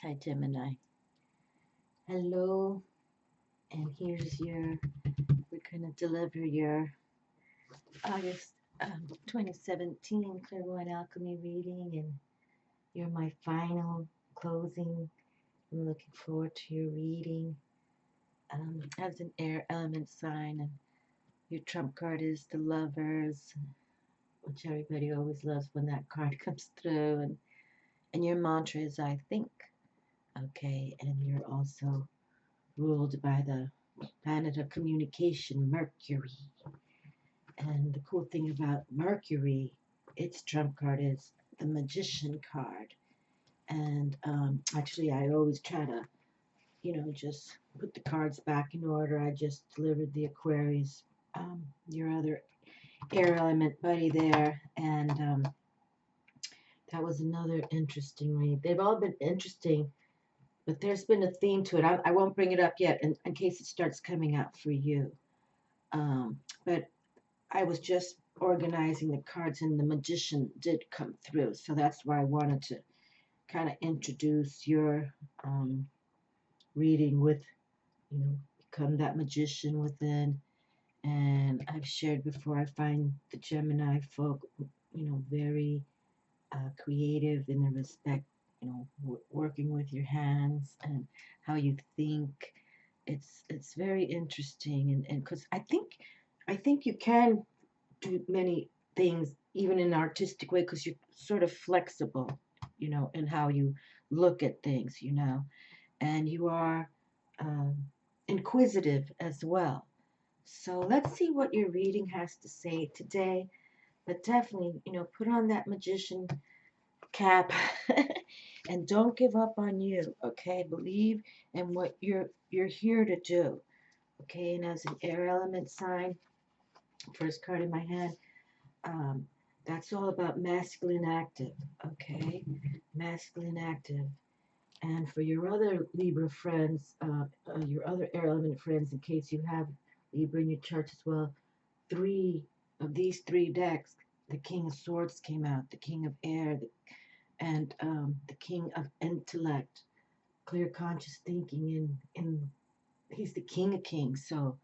Hi, Gemini. Hello, and here's we're going to deliver your August 2017 Clairvoyant Alchemy reading, and you're my final closing. I'm looking forward to your reading. As an air element sign, and your trump card is the Lovers, which everybody always loves when that card comes through, and your mantra is I think. Okay, and you're also ruled by the planet of communication, Mercury. And the cool thing about Mercury, its trump card is the Magician card. And actually, I always try to, just put the cards back in order. I just delivered the Aquarius, your other air element buddy there. And that was another interesting read. They've all been interesting, but there's been a theme to it. I won't bring it up yet in case it starts coming out for you. But I was just organizing the cards, and the Magician did come through. So that's why I wanted to kind of introduce your reading with, become that magician within. And I've shared before, I find the Gemini folk, very creative in the respect, working with your hands and how you think. It's very interesting, and because I think you can do many things even in an artistic way because you're sort of flexible, in how you look at things, and you are um, inquisitive as well. So let's see what your reading has to say today. But definitely, put on that magician cap and don't give up on you, okay? Believe in what you're here to do, okay? And as an air element sign, first card in my hand, um, that's all about masculine active, okay? Masculine active. And for your other Libra friends, your other air element friends, in case you have Libra in your chart as well, three of these three decks, the King of Swords came out, the King of Air, and the King of Intellect, clear conscious thinking, and he's the King of Kings. So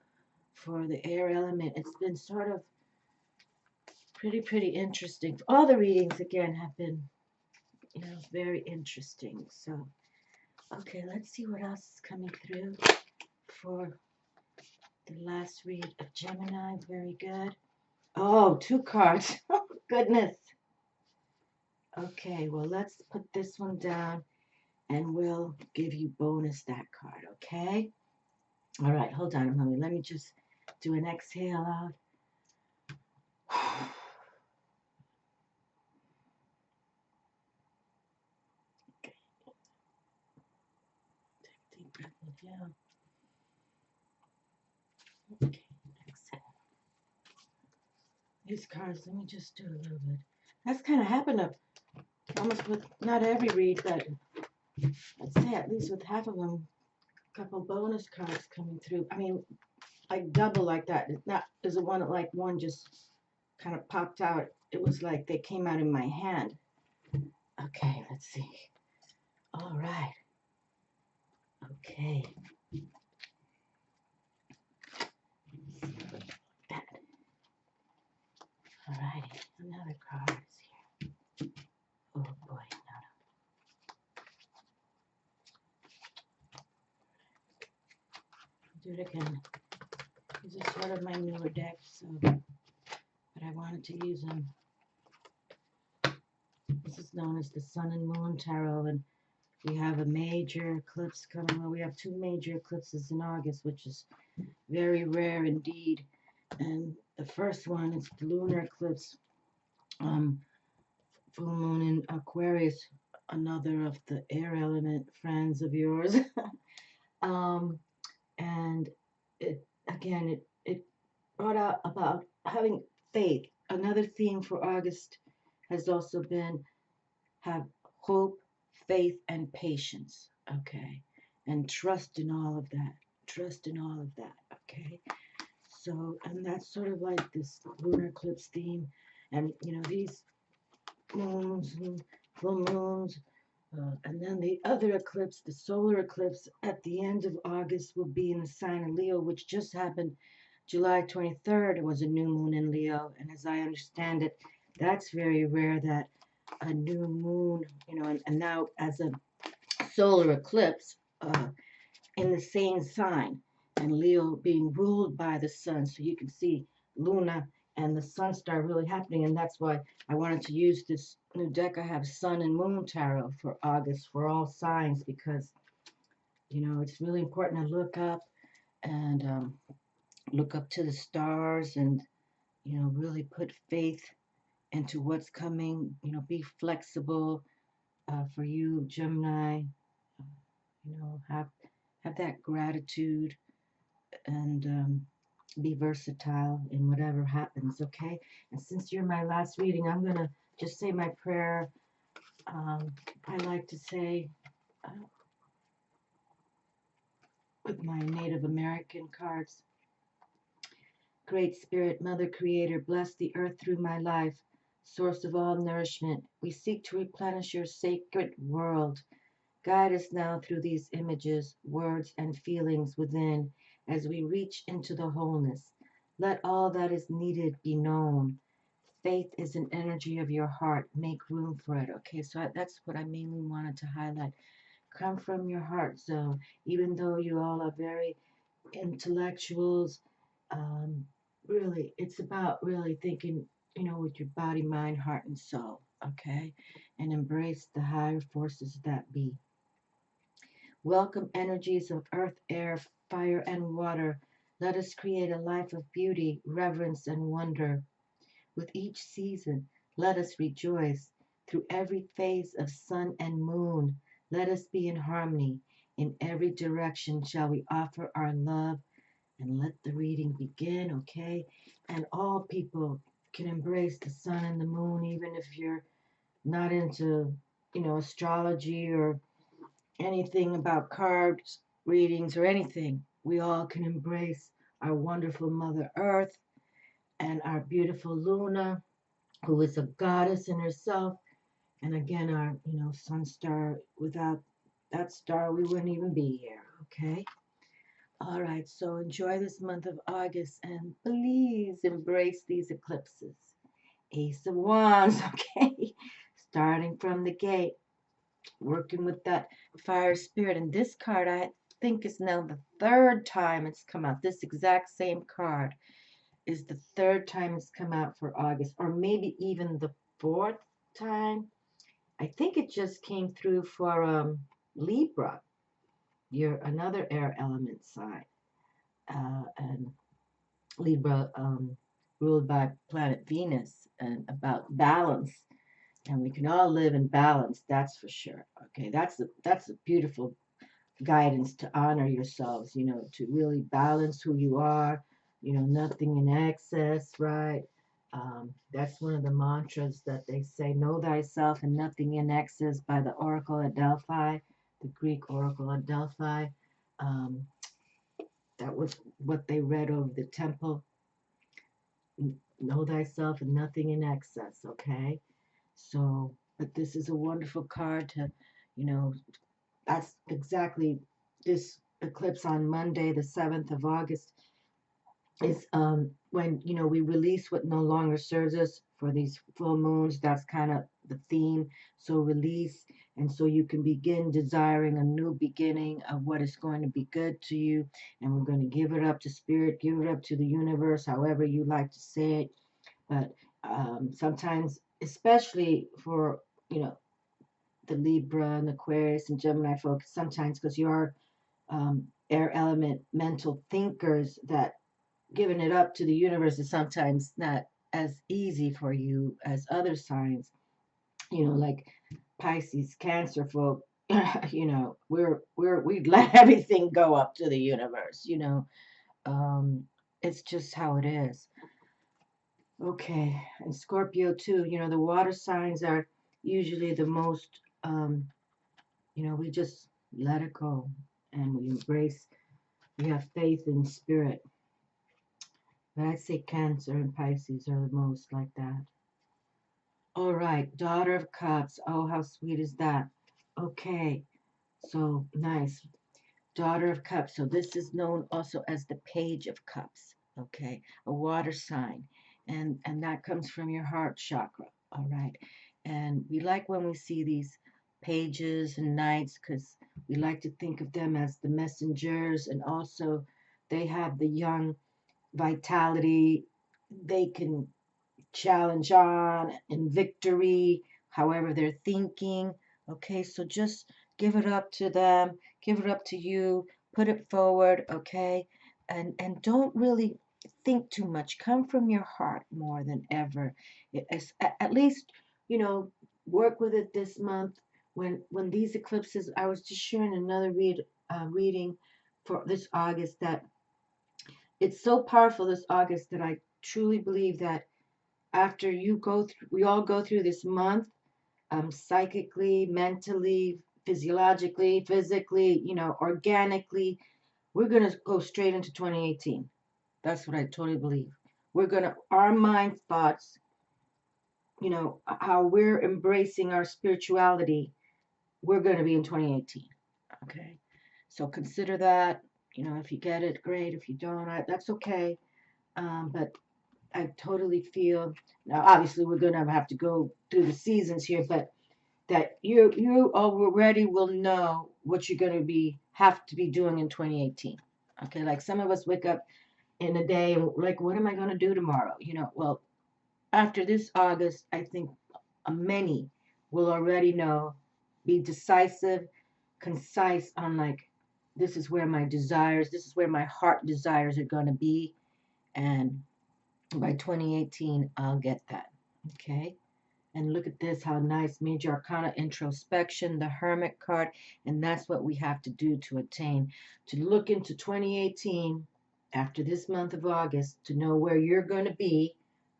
for the air element, it's been sort of pretty interesting. All the readings again have been, very interesting. So okay, let's see what else is coming through for the last read of Gemini. Very good. Oh, two cards. Oh, goodness. Okay, well, let's put this one down and we'll give you bonus that card, okay? All right, hold on a moment. Let me just do an exhale out. Okay, take a deep breath in down. Okay, exhale. These cards, let me just do a little bit. That's kind of happened to almost with not every read, but I'd say at least with half of them, a couple bonus cards coming through. I mean, like double like that. It's not as a one like one just kind of popped out. It was like they came out in my hand. Okay, let's see. All right. Okay. That. All righty. Another card is here. Oh boy. No. Do it again. These are sort of my newer decks, so but I wanted to use them. This is known as the Sun and Moon Tarot, and we have a major eclipse coming. Well, we have two major eclipses in August, which is very rare indeed. And the first one is the lunar eclipse, full moon in Aquarius, another of the air element friends of yours. um, and it again, it brought out about having faith. Another theme for August has also been have hope, faith, and patience. Okay, and trust in all of that. Trust in all of that. Okay. So, and that's sort of like this lunar eclipse theme. And, these moons and full moons And then the other eclipse, the solar eclipse, at the end of August will be in the sign of Leo, which just happened July 23rd. It was a new moon in Leo. And as I understand it, that's very rare that a new moon, and now as a solar eclipse in the same sign, and Leo being ruled by the sun. So you can see Luna and the sun star really happening. And that's why I wanted to use this new deck. I have Sun and Moon Tarot for August for all signs because, it's really important to look up and look up to the stars and, really put faith into what's coming. Be flexible for you, Gemini. Have that gratitude and be versatile in whatever happens, okay? And since you're my last reading, I'm going to just say my prayer. I like to say uh, with my Native American cards, Great Spirit, Mother Creator, bless the earth through my life, source of all nourishment. We seek to replenish your sacred world. Guide us now through these images, words, and feelings within as we reach into the wholeness. Let all that is needed be known. Faith is an energy of your heart. Make room for it. Okay, so that's what I mainly wanted to highlight. Come from your heart zone. Even though you all are very intellectuals, um, really, it's about really thinking, with your body, mind, heart, and soul. Okay, and embrace the higher forces that be. Welcome energies of earth, air, fire, and water. Let us create a life of beauty, reverence, and wonder. With each season, let us rejoice. Through every phase of sun and moon, let us be in harmony. In every direction shall we offer our love and let the reading begin, okay? And all people can embrace the sun and the moon, even if you're not into, astrology or anything about cards, readings, or anything. We all can embrace our wonderful Mother Earth and our beautiful Luna, who is a goddess in herself. And again, our, sun star. Without that star, we wouldn't even be here, okay? All right, so enjoy this month of August and please embrace these eclipses. Ace of Wands, okay? Starting from the gate, working with that fire spirit. And this card, I think, is now the third time it's come out. This exact same card is the third time it's come out for August, or maybe even the fourth time. I think it just came through for Libra. You're another air element sign. And Libra ruled by planet Venus and about balance. And we can all live in balance, that's for sure. Okay, that's a beautiful guidance to honor yourselves, to really balance who you are, nothing in excess, right? That's one of the mantras that they say, know thyself and nothing in excess by the Oracle at Delphi, the Greek Oracle at Delphi. Um, that was what they read over the temple. Know thyself and nothing in excess, okay? So, but this is a wonderful card to, you know, that's exactly this eclipse on Monday, the 7th of August, is when, we release what no longer serves us for these full moons. That's kind of the theme. So release, and so you can begin desiring a new beginning of what is going to be good to you. And we're going to give it up to spirit, give it up to the universe, however you like to say it. But sometimes, especially for, the Libra and Aquarius and Gemini folks, sometimes because you are air element mental thinkers, that giving it up to the universe is sometimes not as easy for you as other signs, like Pisces, Cancer folk. We'd let everything go up to the universe. It's just how it is. Okay, and Scorpio too. The water signs are usually the most. We just let it go, and we embrace. We have faith in spirit. But I'd say Cancer and Pisces are the most like that. All right, Daughter of Cups. Oh, how sweet is that? Okay, so nice. Daughter of Cups. So this is known also as the Page of Cups. Okay, a water sign, and that comes from your heart chakra. All right, and we like when we see these pages and knights because we like to think of them as the messengers, and also they have the young vitality. They can challenge on in victory, however they're thinking. Okay, so just give it up to them, give it up to you, put it forward, okay? And don't really think too much. Come from your heart more than ever. At least, you know, work with it this month. When these eclipses, I was just sharing another reading for this August that it's so powerful this August that I truly believe that after you go through, we all go through this month, psychically, mentally, physiologically, physically, organically, we're going to go straight into 2018. That's what I totally believe. Our mind thoughts, how we're embracing our spirituality, we're going to be in 2018. Okay. So consider that, if you get it, great. If you don't, that's okay. But I totally feel now. Obviously, we're gonna have to go through the seasons here, but that you already will know what you're gonna have to be doing in 2018. Okay, like some of us wake up in a day and like, what am I gonna do tomorrow? Well, after this August, I think many will already know, be decisive, concise on like, this is where my desires, this is where my heart desires are gonna be, and by 2018, I'll get that. Okay. And look at this, how nice. Major Arcana introspection, the Hermit card. And that's what we have to do to attain, to look into 2018 after this month of August, to know where you're going to be,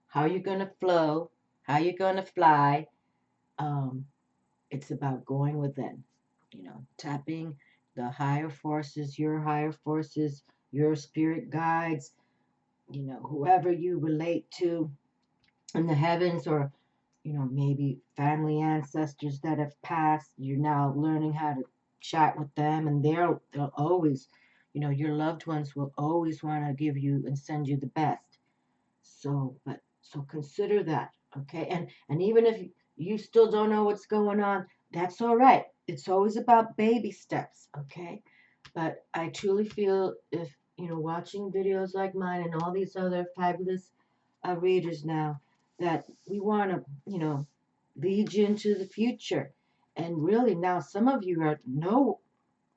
how you're going to flow, how you're going to fly. Um, it's about going within, tapping the higher forces, your spirit guides, whoever you relate to in the heavens, or maybe family ancestors that have passed. You're now learning how to chat with them, and they'll always, your loved ones will always want to give you and send you the best. So consider that. Okay. And even if you still don't know what's going on, that's all right. It's always about baby steps. Okay. But I truly feel, if watching videos like mine and all these other fabulous readers now, that we want to lead you into the future. And really now some of you know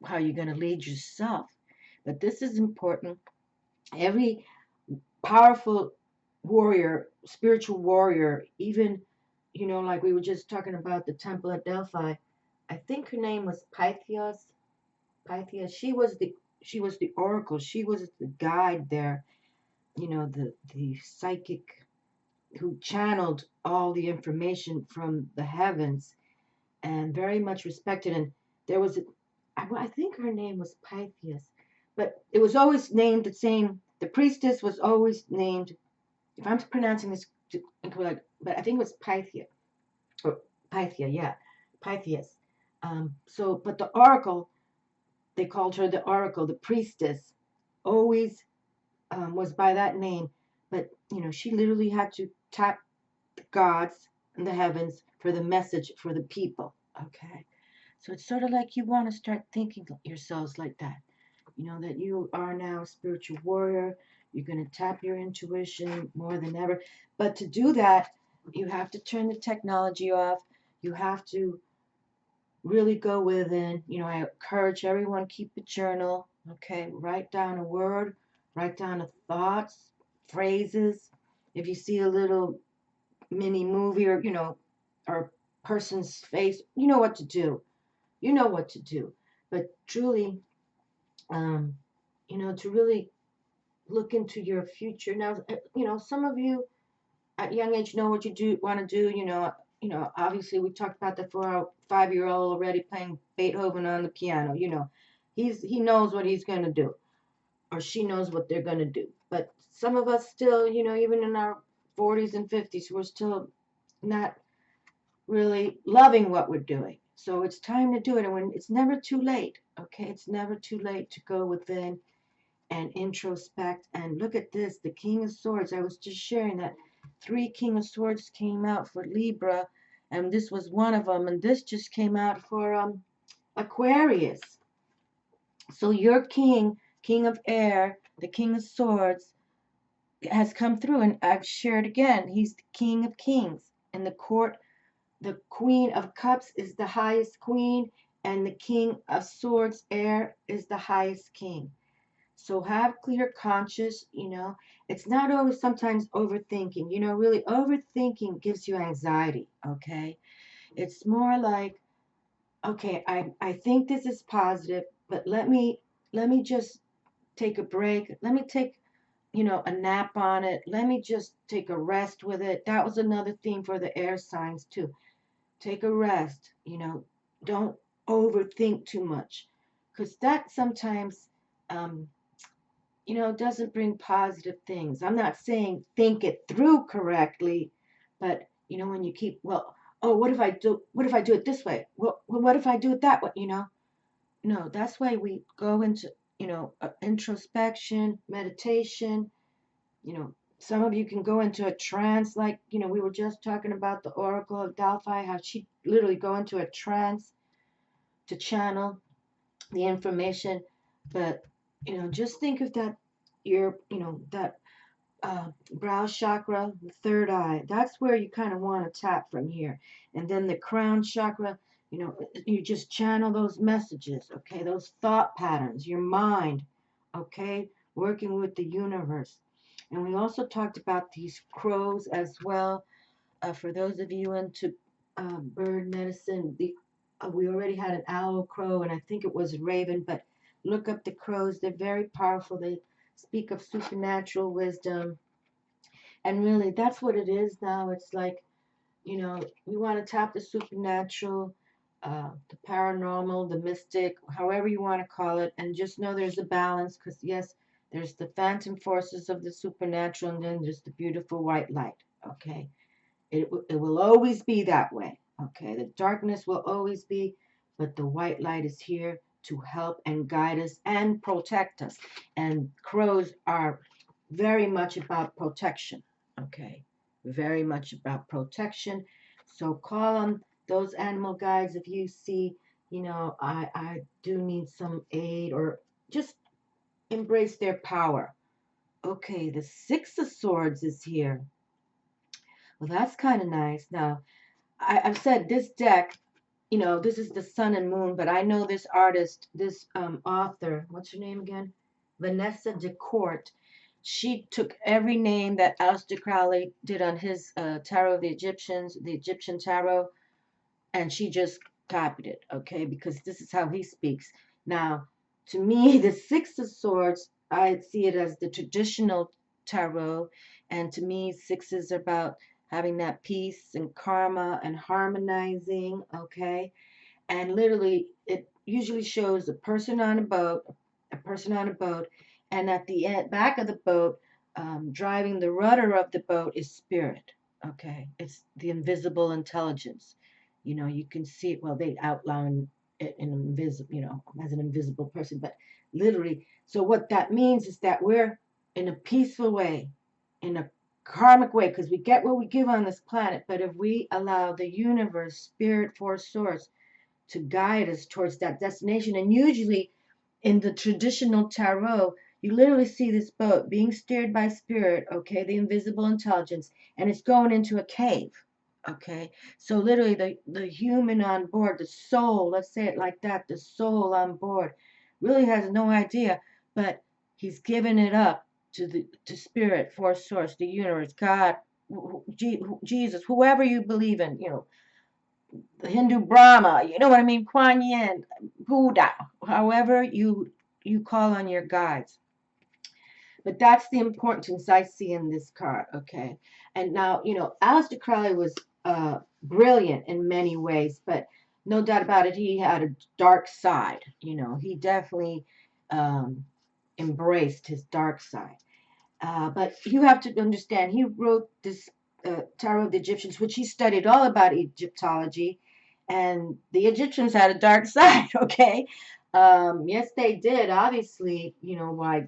how you're going to lead yourself, but this is important. Every powerful warrior, spiritual warrior, even like we were just talking about the temple at Delphi. I think her name was Pythias. Pythia. She was the oracle. She was the guide there. The psychic who channeled all the information from the heavens, and very much respected. And there was, I think her name was Pythias, but it was always named the same. The priestess was always named, if I'm pronouncing this incorrect, but I think it was Pythia, or Pythia, yeah, Pythias. But the oracle, they called her the oracle, the priestess, always was by that name. But, she literally had to tap the gods in the heavens for the message for the people. Okay. So it's sort of like you want to start thinking yourselves like that. That you are now a spiritual warrior. You're going to tap your intuition more than ever. But to do that, you have to turn the technology off. You have to really go within. I encourage everyone, keep a journal. Okay, write down a word, write down a thoughts, phrases. If you see a little mini movie, or person's face, you know what to do. You know what to do. But truly, um, to really look into your future. Now, some of you at young age know what you do want to do. Obviously we talked about the 4 5-year-old already playing Beethoven on the piano. He knows what he's going to do, or she knows what they're going to do. But some of us still, even in our 40s and 50s, we're still not really loving what we're doing. So it's time to do it. And when it's never too late, okay? It's never too late to go within and introspect. And look at this, the King of Swords. I was just sharing that 3 King of Swords came out for Libra, and this was one of them. And this just came out for Aquarius. So your King of Air, the King of Swords, has come through, and I've shared again. He's the King of Kings, and the Queen of Cups is the highest queen, and the King of Swords, Air, is the highest king. So have clear conscious, it's not always sometimes overthinking. Really overthinking gives you anxiety, okay? It's more like, okay, I think this is positive, but let me just take a break. Let me take, a nap on it. Let me just take a rest with it. That was another theme for the air signs too. Take a rest, don't overthink too much, because that sometimes um, doesn't bring positive things. I'm not saying think it through correctly, but when you keep, well, oh, what if I do it this way? Well, what if I do it that way? No, that's why we go into, introspection, meditation. Some of you can go into a trance, like, we were just talking about the Oracle of Delphi, how she literally go into a trance to channel the information. But, just think of that, that brow chakra, the third eye. That's where you kind of want to tap from here. And then the crown chakra, you just channel those messages, okay? Those thought patterns, your mind, okay? Working with the universe. And we also talked about these crows as well. For those of you into bird medicine, we already had an owl, crow, and I think it was raven, but look up the crows. They're very powerful. They speak of supernatural wisdom. And really, that's what it is now. It's like, we want to tap the supernatural, the paranormal, the mystic, however you want to call it, and just know there's a balance, because, yes, there's the phantom forces of the supernatural, and then there's the beautiful white light, okay? It will always be that way, okay? The darkness will always be, but the white light is here to help and guide us and protect us. And crows are very much about protection, okay? Very much about protection. So call on those animal guides if you see, I do need some aid, or just embrace their power. Okay, the Six of Swords is here. Well, that's kind of nice. Now, I've said this deck, this is the sun and moon, but I know this artist, this author, what's her name again? Vanessa DeCourt. She took every name that Aleister Crowley did on his Tarot of the Egyptians, the Egyptian Tarot, and she just copied it, okay? Because this is how he speaks. Now, to me, the Six of Swords, I see it as the traditional tarot, and to me, sixes are about having that peace and karma and harmonizing, okay? And literally, it usually shows a person on a boat, and at the back of the boat, driving the rudder of the boat is spirit, okay? It's the invisible intelligence. You can see it, well, they outline it in invisible, as an invisible person, but literally, so what that means is that we're in a peaceful way, in a karmic way, because we get what we give on this planet. But if we allow the universe, spirit, force, source to guide us towards that destination, and usually in the traditional tarot, you literally see this boat being steered by spirit, okay, the invisible intelligence, and it's going into a cave, okay? So literally the human on board, the soul, let's say it like that, the soul on board really has no idea, but he's given it up to spirit, force, source, the universe, God, Jesus, whoever you believe in, the Hindu Brahma, you know what I mean, Kuan Yin, Buddha, however you call on your guides. But that's the importance I see in this card, okay? And now, Aleister Crowley was brilliant in many ways, but no doubt about it, he had a dark side. He definitely embraced his dark side. But you have to understand, he wrote this Tarot of the Egyptians, which he studied all about Egyptology, And the Egyptians had a dark side, okay? Yes, they did. Obviously, you know, why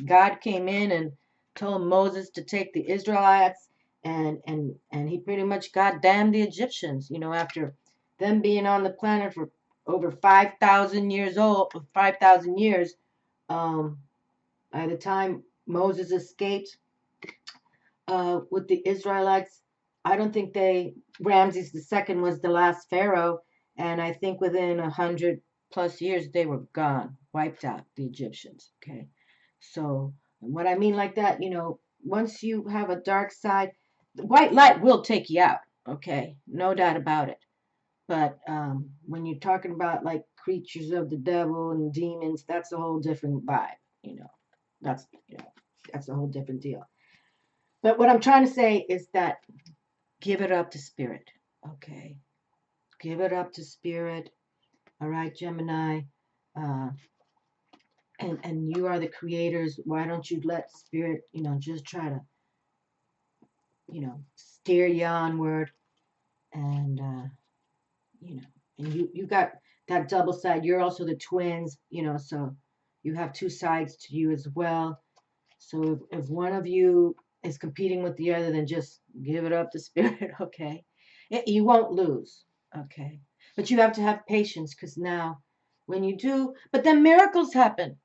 God came in and told Moses to take the Israelites, and he pretty much God damned the Egyptians, you know, after them being on the planet for over 5,000 years old, 5,000 years. Um, by the time Moses escaped with the Israelites, I don't think Ramses II was the last pharaoh, and I think within 100+ years they were gone, wiped out, the Egyptians. Okay, so what I mean like that, you know, once you have a dark side, the white light will take you out. Okay, no doubt about it. But when you're talking about like creatures of the devil and demons, that's a whole different vibe. You know, that's you know, that's a whole different deal. But what I'm trying to say is that give it up to spirit. Okay. Give it up to spirit. All right, Gemini. Uh, and you are the creators. Why don't you let spirit, you know, just try to, you know, steer you onward. And, you know, and you got that double side. You're also the twins, you know, so you have two sides to you as well. So if one of you is competing with the other, then just give it up to spirit, okay? You won't lose, okay? But you have to have patience because now when you do, but then miracles happen.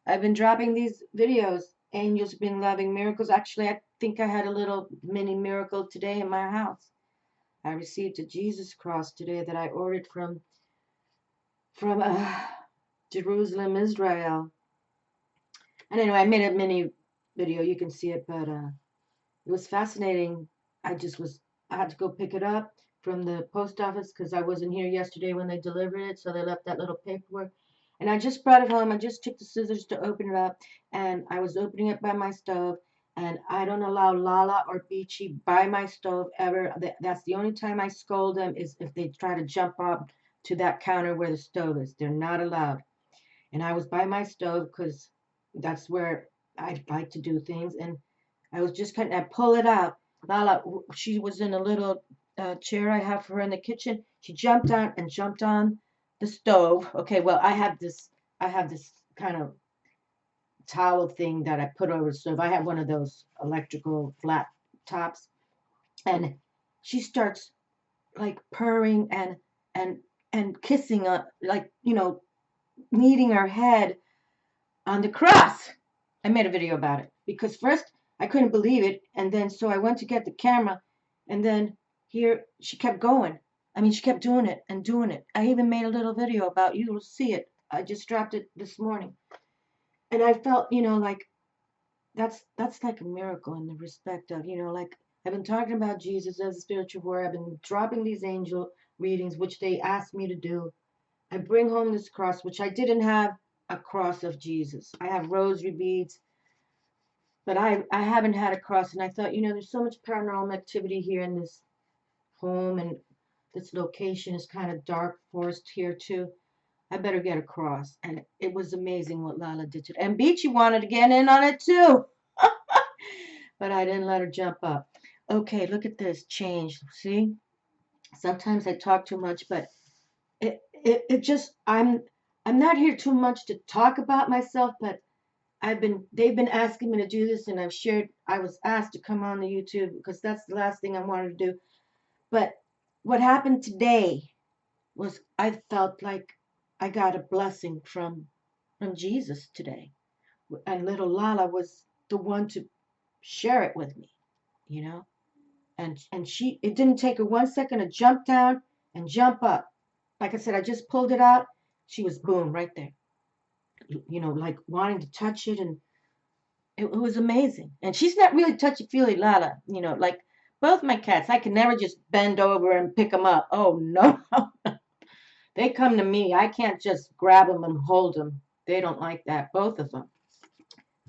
I've been dropping these videos. Angels been loving miracles. Actually, I think I had a little mini miracle today in my house. I received a Jesus cross today that I ordered from Jerusalem, Israel. And anyway, I made a mini video. You can see it, but it was fascinating. I had to go pick it up from the post office because I wasn't here yesterday when they delivered it, so they left that little paperwork. And I just brought it home. I just took the scissors to open it up, and I was opening it by my stove. And I don't allow Lala or Beachy by my stove ever. That's the only time I scold them is if they try to jump up to that counter where the stove is. They're not allowed. And I was by my stove because that's where I like to do things. And I was just kind of, I pull it out. Lala, she was in a little chair I have for her in the kitchen. She jumped out and jumped on the stove. Okay, well, I have this kind of towel thing that I put over the stove. I have one of those electrical flat tops, and she starts like purring and and kissing, like you know, kneading her head on the cross. I made a video about it because first I couldn't believe it, and then so I went to get the camera, and then here she kept going. I mean, she kept doing it and doing it. I even made a little video about you will see it. I just dropped it this morning, and I felt, you know, like that's like a miracle in the respect of, you know, like I've been talking about Jesus as a spiritual warrior. I've been dropping these angel readings, which they asked me to do. I bring home this cross, which I didn't have a cross of Jesus. I have rosary beads, but I haven't had a cross. And I thought, you know, there's so much paranormal activity here in this home, and this location is kind of dark forest here too. I better get a cross. And it was amazing what Lala did to it. And Beachy wanted to get in on it too, but I didn't let her jump up. Okay, look at this change. See, sometimes I talk too much, but it just I'm not here too much to talk about myself, but they've been asking me to do this, and I was asked to come on the YouTube because that's the last thing I wanted to do. But what happened today was I felt like I got a blessing from Jesus today. And little Lala was the one to share it with me, you know? And she it didn't take her 1 second to jump down and jump up. Like I said, I just pulled it out. She was boom right there. You know, like wanting to touch it, and it was amazing. And she's not really touchy feely, Lala. You know, like both my cats, I can never just bend over and pick them up. Oh no, they come to me. I can't just grab them and hold them. They don't like that. Both of them.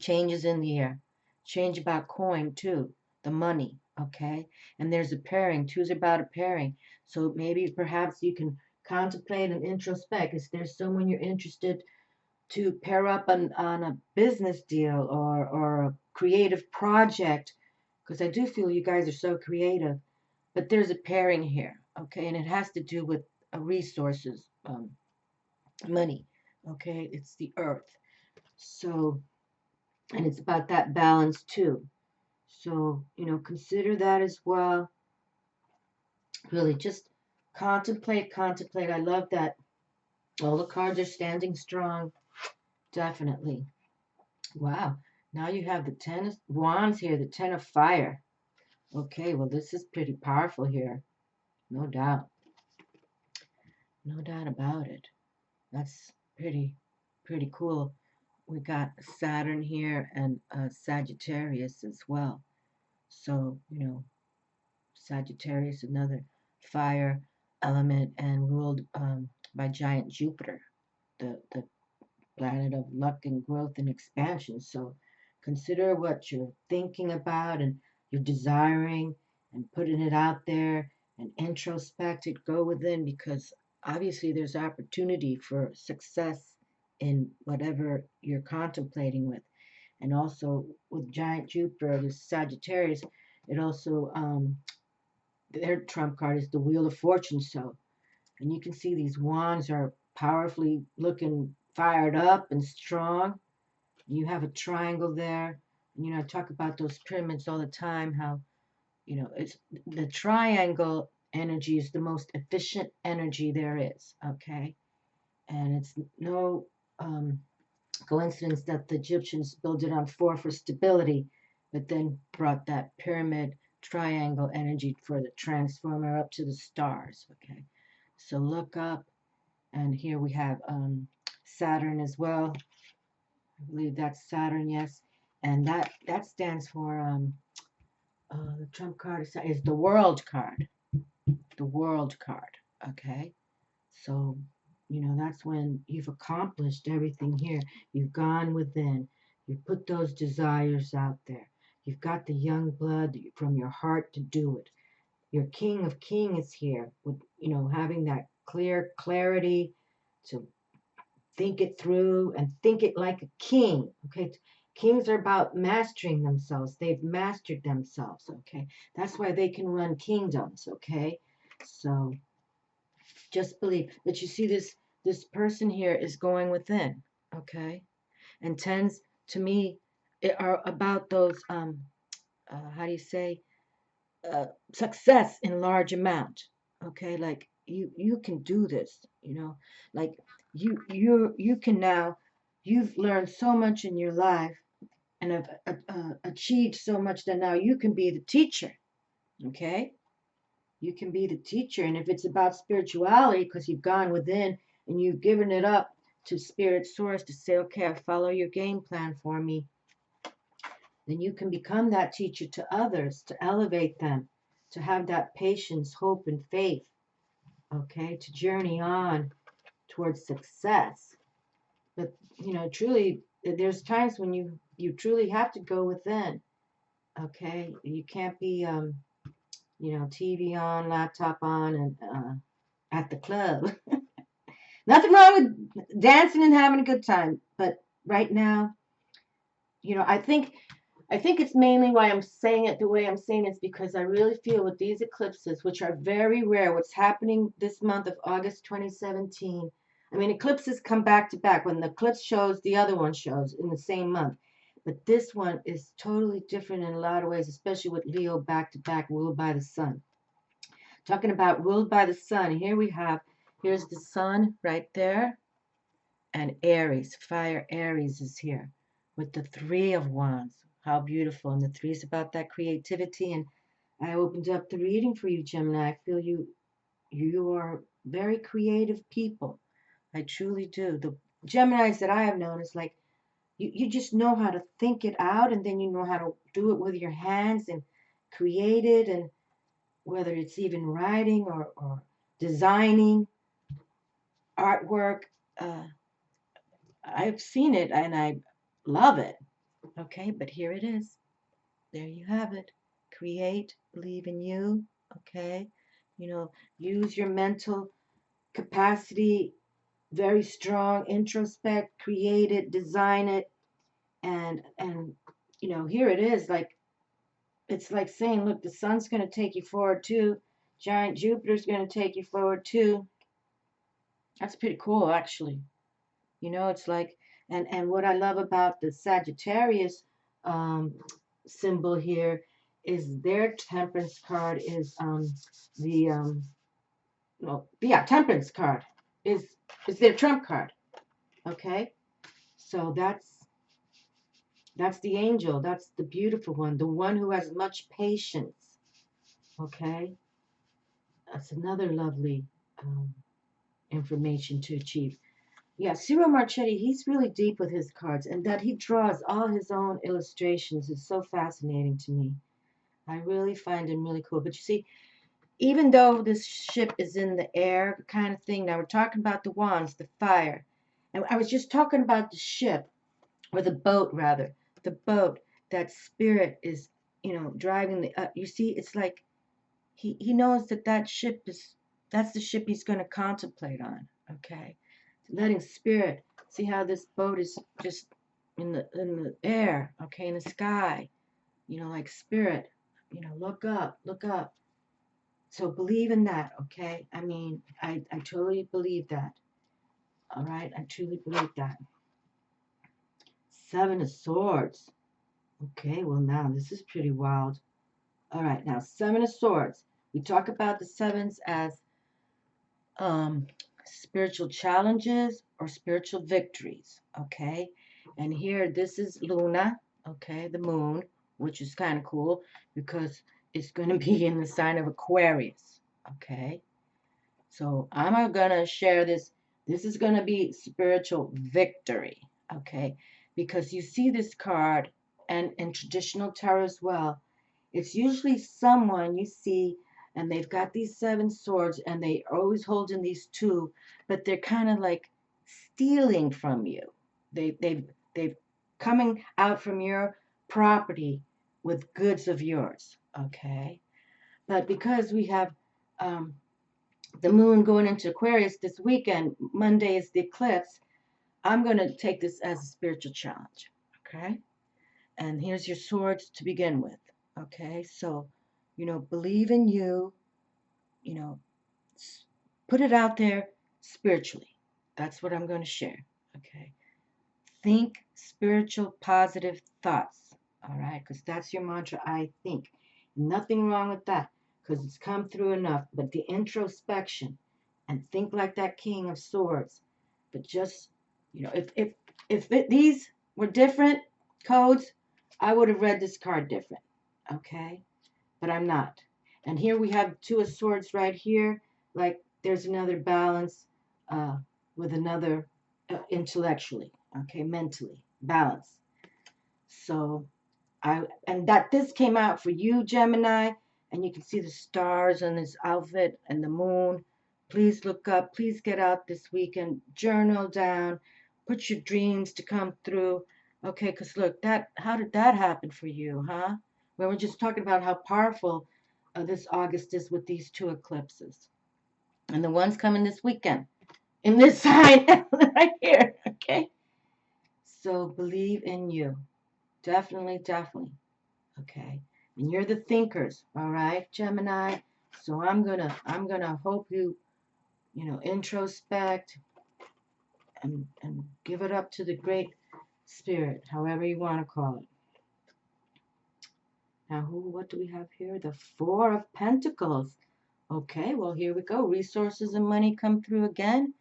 Changes in the air. Change about coin too. The money. Okay, and there's a pairing. Two's about a pairing. So maybe perhaps you can contemplate and introspect. Is there someone you're interested to pair up on a business deal or a creative project, because I do feel you guys are so creative, but there's a pairing here, okay, and it has to do with resources, money. Okay, it's the earth. So, and it's about that balance too. So, consider that as well. Really, just contemplate, contemplate. I love that all the cards are standing strong. Definitely. Wow. Now you have the Ten of Wands here, the Ten of Fire. Okay, well, this is pretty powerful here. No doubt. No doubt about it. That's pretty cool. We got Saturn here and Sagittarius as well. So, Sagittarius, another fire element, and ruled by giant Jupiter, the planet of luck and growth and expansion. So consider what you're thinking about and you're desiring and putting it out there and introspect it, go within, because obviously there's opportunity for success in whatever you're contemplating with. And also with giant Jupiter, the Sagittarius, it also, their trump card is the Wheel of Fortune. So, and you can see these wands are powerfully looking fired up and strong. You have a triangle there. I talk about those pyramids all the time, how, it's the triangle energy is the most efficient energy there is, okay? And it's no coincidence that the Egyptians built it on four for stability, but then brought that pyramid triangle energy for the transformer up to the stars, okay? So look up, and here we have Saturn as well. I believe that's Saturn, yes. And that stands for the trump card is the World card. The World card. Okay. So, that's when you've accomplished everything here. You've gone within. You've put those desires out there. You've got the young blood from your heart to do it. Your King of Kings is here with, having that clarity to think it through and think it like a king. Okay. Kings are about mastering themselves. They've mastered themselves. Okay. That's why they can run kingdoms. Okay. So just believe that you see this person here is going within. Okay. And tens to me are about those how do you say success in large amount. Okay, like you can do this, like you can now, you've learned so much in your life and have achieved so much that now you can be the teacher. Okay, you can be the teacher, and if it's about spirituality because you've gone within and you've given it up to spirit source to say, okay, I follow your game plan for me, then you can become that teacher to others, to elevate them, to have that patience, hope, and faith, okay, to journey on towards success. But, truly, there's times when you truly have to go within, okay? You can't be, TV on, laptop on, and at the club. Nothing wrong with dancing and having a good time, but right now, I think it's mainly why I'm saying it the way I'm saying it is because I really feel with these eclipses, which are very rare, what's happening this month of August 2017. I mean, eclipses come back to back. When the eclipse shows, the other one shows in the same month. But this one is totally different in a lot of ways, especially with Leo back to back, ruled by the sun. Talking about ruled by the sun, here's the sun right there, and Aries, fire Aries is here with the Three of Wands. How beautiful. And the three is about that creativity. And I opened up the reading for you, Gemini. I feel you are very creative people. I truly do. The Geminis that I have known is like you just know how to think it out, and then you know how to do it with your hands and create it, and whether it's even writing or designing artwork, I've seen it and I love it. Okay, but here it is. There you have it. Create, believe in you. Okay, use your mental capacity, very strong, introspect, create it, design it, and here it is. Like it's like saying, look, the sun's going to take you forward too. Giant Jupiter's going to take you forward too. That's pretty cool, actually. You know, it's like, and what I love about the Sagittarius um, symbol here is their Temperance card is the no, yeah, Temperance card is their Trump card. Okay, so that's the angel. That's the beautiful one, the one who has much patience. Okay, that's another lovely information to achieve. Yeah, Cyril Marchetti, he's really deep with his cards, and that he draws all his own illustrations is so fascinating to me. I really find him really cool. But you see, even though this ship is in the air kind of thing, now we're talking about the wands, the fire. And I was just talking about the ship, or the boat rather, the boat that spirit is, driving the, you see, it's like he knows that that's the ship he's going to contemplate on, okay? Letting spirit see how this boat is just in the air, okay, in the sky, like spirit, look up. So believe in that, okay? I mean, I totally believe that. All right, I truly believe that. Seven of Swords. Okay, well now this is pretty wild. All right, now Seven of Swords. We talk about the sevens as um, spiritual challenges or spiritual victories. Okay, and here this is Luna. Okay, the moon, which is kind of cool because it's going to be in the sign of Aquarius. Okay, so I'm gonna share this. This is gonna be spiritual victory. Okay, because you see this card, and in traditional tarot as well, it's usually someone you see, and they've got these seven swords, and they are always holding these two, but they're kind of like stealing from you. They've coming out from your property with goods of yours. Okay, but because we have the moon going into Aquarius this weekend, Monday is the eclipse, I'm going to take this as a spiritual challenge. Okay, and here's your swords to begin with. Okay, so, believe in you, you know, put it out there spiritually. That's what I'm going to share. Okay, think spiritual, positive thoughts. All right, because that's your mantra. I think. Nothing wrong with that because it's come through enough. But the introspection and think like that King of Swords. But just, these were different codes, I would have read this card different. Okay, but I'm not. And here we have Two of Swords right here. Like there's another balance with another intellectually, okay, mentally balance. So and that this came out for you, Gemini, and you can see the stars on this outfit and the moon. Please look up. Please get out this weekend. Journal down. Put your dreams to come through. Okay, because look, how did that happen for you, huh? We were just talking about how powerful this August is with these two eclipses. And the one's coming this weekend in this sign right here, okay? So believe in you. Definitely, definitely. Okay, and you're the thinkers, all right, Gemini. So I'm gonna hope you introspect and give it up to the great spirit, however you want to call it. Now, what do we have here? The Four of Pentacles. Okay, well here we go. Resources and money come through again,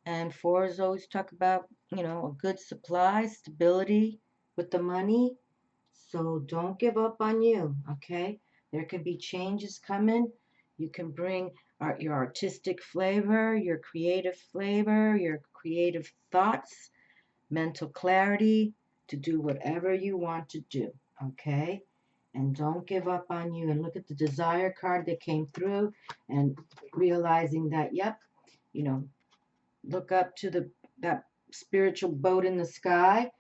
and fours always talk about a good supply, stability with the money. So don't give up on you, okay? There can be changes coming. You can bring your artistic flavor, your creative thoughts, mental clarity to do whatever you want to do, okay? And don't give up on you. And look at the desire card that came through and realizing that, yep, you know, look up to that spiritual boat in the sky.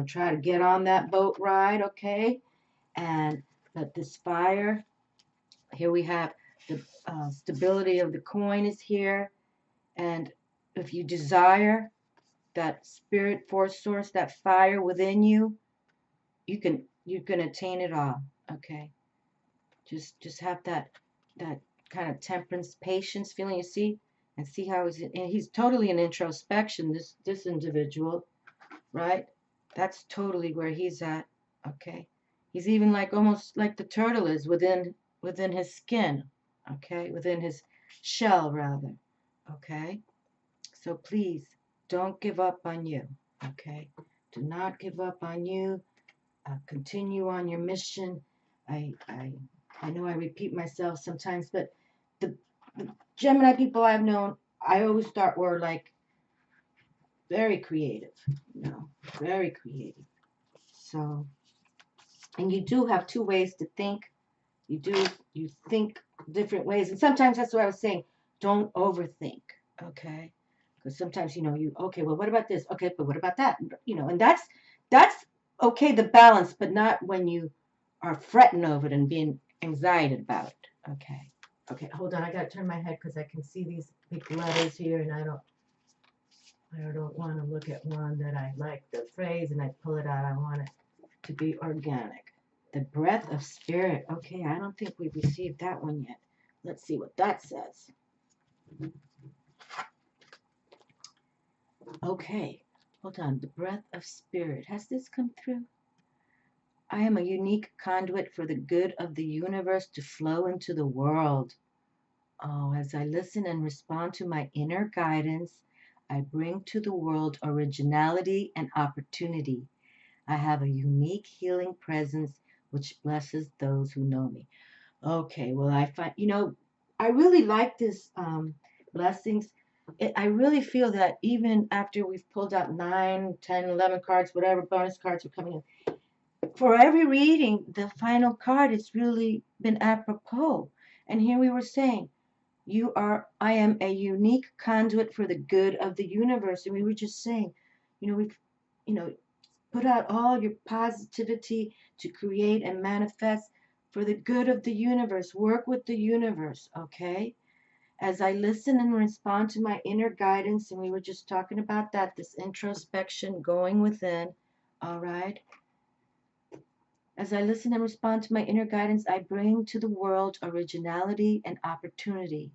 Try to get on that boat ride, okay? And let this fire, here we have the stability of the coin is here. And if you desire that spirit force source, that fire within you, you can attain it all. Okay. Just have that kind of temperance, patience feeling. You see, And see how he's totally in introspection, this individual, right? That's totally where he's at, okay? He's even like almost like the turtle is within his skin, okay? Within his shell, rather, okay? So please don't give up on you, okay? Do not give up on you. Continue on your mission. I know I repeat myself sometimes, but the Gemini people I've known, I always thought were like very creative, very creative. So, and you do have two ways to think. You think different ways, and sometimes that's what I was saying. Don't overthink, okay? Because sometimes okay, well, what about this? Okay, but what about that? And that's okay, the balance, but not when you are fretting over it and being anxiety about it. Okay, okay, hold on, I gotta turn my head because I can see these big letters here, and I don't want to look at one that I like the phrase and I pull it out. I want it to be organic. The breath of spirit. Okay, I don't think we've received that one yet. Let's see what that says. Okay, hold on. The breath of spirit. Has this come through? I am a unique conduit for the good of the universe to flow into the world. Oh, as I listen and respond to my inner guidance, I bring to the world originality and opportunity. I have a unique healing presence which blesses those who know me. Okay, well, I find, I really like this blessings. I really feel that even after we've pulled out 9, 10, 11 cards, whatever bonus cards are coming in, for every reading, the final card has really been apropos. And here we were saying, I am a unique conduit for the good of the universe. And we were just saying, we've, you know, put out all your positivity to create and manifest for the good of the universe. Work with the universe, okay? As I listen and respond to my inner guidance, and we were just talking about that, this introspection going within, all right? As I listen and respond to my inner guidance, I bring to the world originality and opportunity.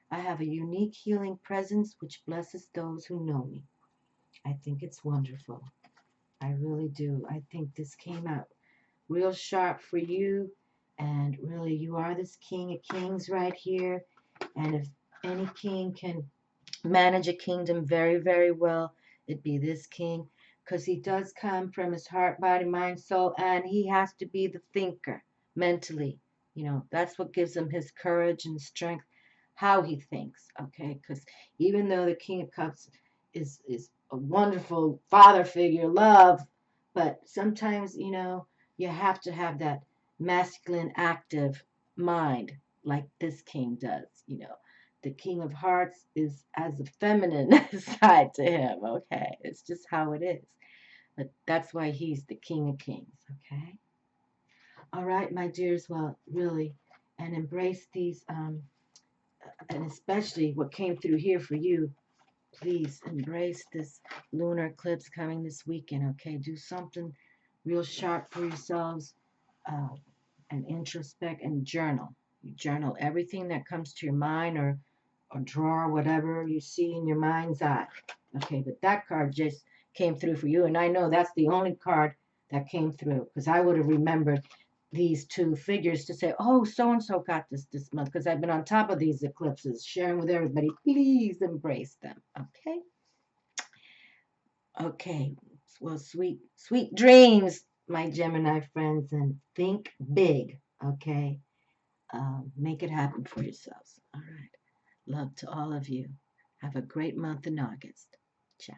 I have a unique healing presence which blesses those who know me. I think it's wonderful. I really do. I think this came out real sharp for you. And really, you are this King of Kings right here. And if any king can manage a kingdom very, very well, it'd be this king. Because he does come from his heart, body, mind, soul, and he has to be the thinker mentally. That's what gives him his courage and strength, how he thinks, okay? Because even though the King of Cups is a wonderful father figure, love, but sometimes, you have to have that masculine, active mind like this king does. The King of Hearts is as a feminine side to him, okay? It's just how it is. But that's why he's the King of Kings, okay? All right, my dears, well, really, and embrace these, and especially what came through here for you. Please embrace this lunar eclipse coming this weekend, okay? Do something real sharp for yourselves, and introspect and journal. You journal everything that comes to your mind or draw whatever you see in your mind's eye. Okay, but that card just came through for you, and I know that's the only card that came through because I would have remembered these two figures to say, oh, so-and-so got this month because I've been on top of these eclipses, sharing with everybody. Please embrace them, okay? Okay, well, sweet, sweet dreams, my Gemini friends, and think big, okay? Make it happen for yourselves. All right. Love to all of you. Have a great month in August. Ciao.